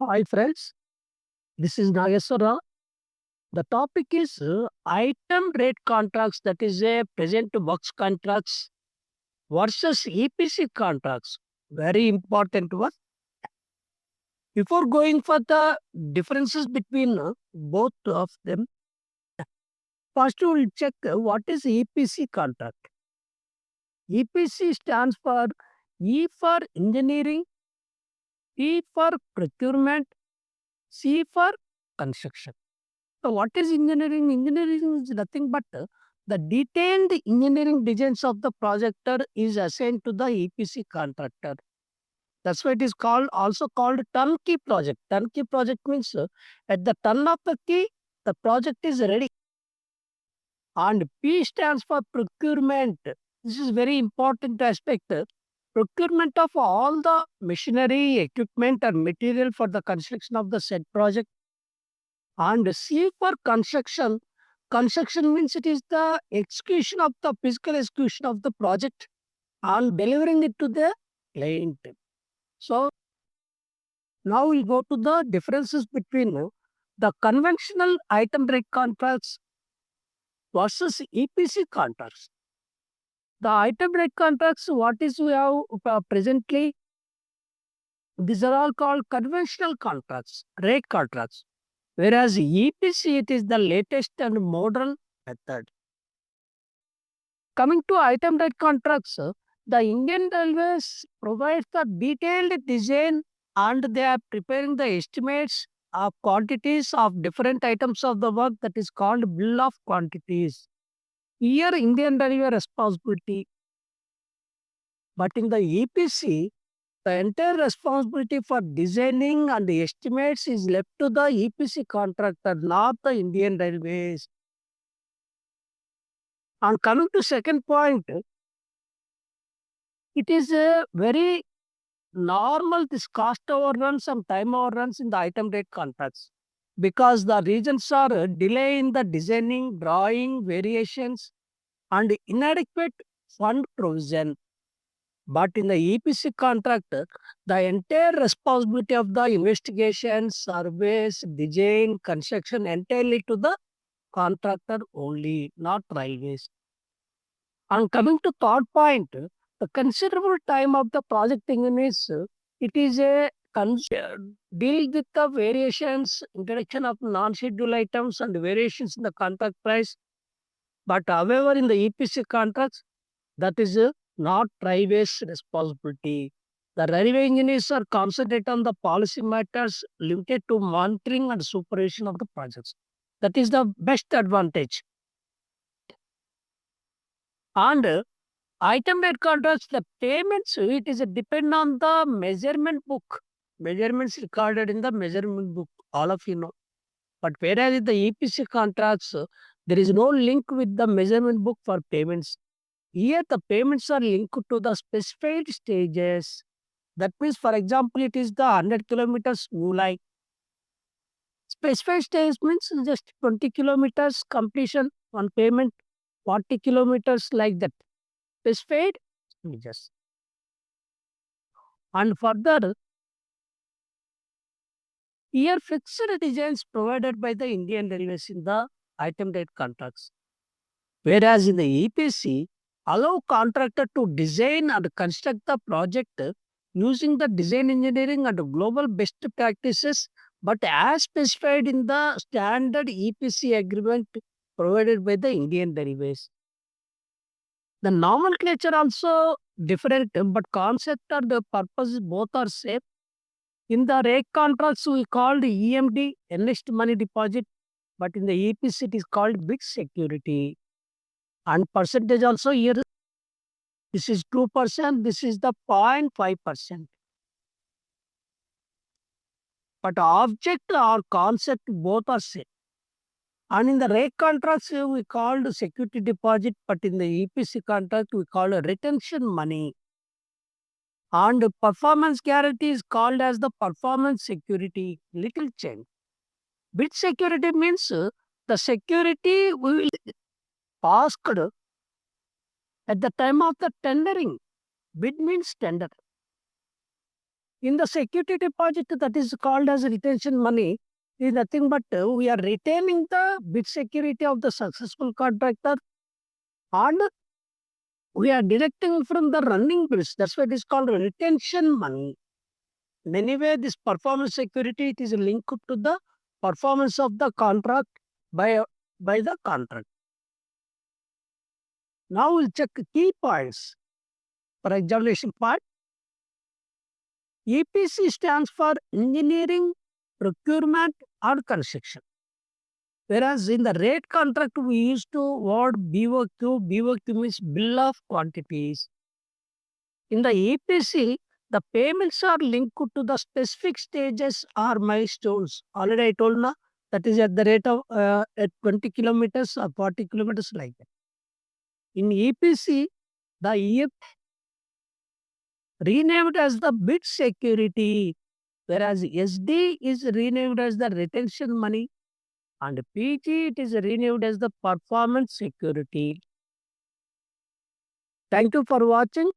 Hi friends, this is Nageswara. The topic is item rate contracts, that is a present works contracts versus EPC contracts. Very important one. Before going for the differences between both of them, first we will check what is EPC contract. EPC stands for E for engineering, P for procurement, C for construction. So what is engineering? Engineering is nothing but the detailed engineering designs of the projector is assigned to the EPC contractor. That's why it is also called turnkey project. Turnkey project means at the turn of the key, the project is ready. And P stands for procurement. This is very important aspect. Procurement of all the machinery, equipment, and material for the construction of the said project. And C for construction. Construction means it is the execution of the physical execution of the project and delivering it to the client. So now we go to the differences between the conventional item rate contracts versus EPC contracts. The item rate contracts, what is we have presently, these are all called conventional contracts, rate contracts. Whereas EPC, it is the latest and modern method. Coming to item rate contracts, the Indian Railways provides the detailed design and they are preparing the estimates of quantities of different items of the work, that is called bill of quantities. Here Indian Railway responsibility, but in the EPC, the entire responsibility for designing and the estimates is left to the EPC contractor, not the Indian Railways. And coming to second point, it is a very normal this cost overruns and time overruns in the item rate contracts because the reasons are delay in the designing, drawing, variations, and inadequate fund provision. But in the EPC contract, the entire responsibility of the investigation, surveys, design, construction entirely to the contractor only, not railways. And coming to third point, the considerable time of the project is it is a deal with the variations, introduction of non-scheduled items and variations in the contract price. But however, in the EPC contracts, that is not railways responsibility. The railway engineers are concentrate on the policy matters limited to monitoring and supervision of the projects. That is the best advantage. And item rate contracts, the payments, it is a depend on the measurement book. Measurements recorded in the measurement book, all of you know. But whereas in the EPC contracts, there is no link with the measurement book for payments. Here the payments are linked to the specified stages. That means, for example, it is the 100 kilometers new line. Specified stage means just 20 kilometers completion on payment, 40 kilometers like that. Specified stages. And further, here fixed designs provided by the Indian Railways in the item rate contracts. Whereas in the EPC, allow contractor to design and construct the project using the design engineering and global best practices, but as specified in the standard EPC agreement provided by the Indian Railways. The nomenclature also different, but concept or the purpose both are same. In the rate contracts, we called EMD, earnest money deposit, but in the EPC, it is called bid security. And percentage also here, this is 2%, this is the 0.5%. But object or concept both are same. And in the rate contracts, we called security deposit, but in the EPC contract, we call retention money. And performance guarantee is called as the performance security. Little change. Bid security means the security will asked at the time of the tendering. Bid means tender. In the security deposit, that is called as retention money, is nothing but we are retaining the bid security of the successful contractor, and we are deducting from the running bids. That's why it is called retention money. And anyway, this performance security, it is linked to the performance of the contract by the contract. Now we'll check key points for examination part. EPC stands for engineering, procurement, or construction. Whereas in the rate contract, we used to word BOQ. BOQ means bill of quantities. In the EPC, the payments are linked to the specific stages or milestones. Already I told na, that is at the rate of at 20 kilometers or 40 kilometers like that. In EPC, the EF renamed as the bid security, whereas SD is renamed as the retention money, and PG it is renamed as the performance security. Thank you for watching.